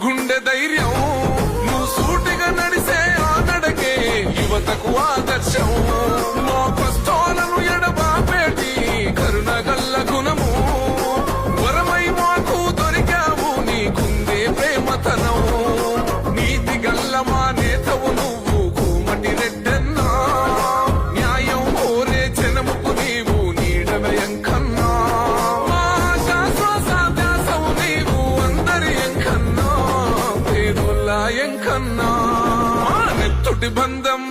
గుండె ధైర్యం నువ్వు సూటిగా నడిసే ఆ నడకే యువతకు ఆదర్శం మా కష్టాలను ఎడబాపేటి కరుణగల్ల గుణము వరమై మాకు దొరికావు నీకుందే ప్రేమతనం నీతి గల్ల మా నేతవు నువ్వు కూమటి రెడ్డన్నా న్యాయం కోరే జనముకు నీవు నీడవయం కన్నా మా శాశ్వసాధ్యాసవు నీవు అందరి ఎంకన్నా పేదోళ్ళ ఎంకన్నా మా నెత్తుటి బంధం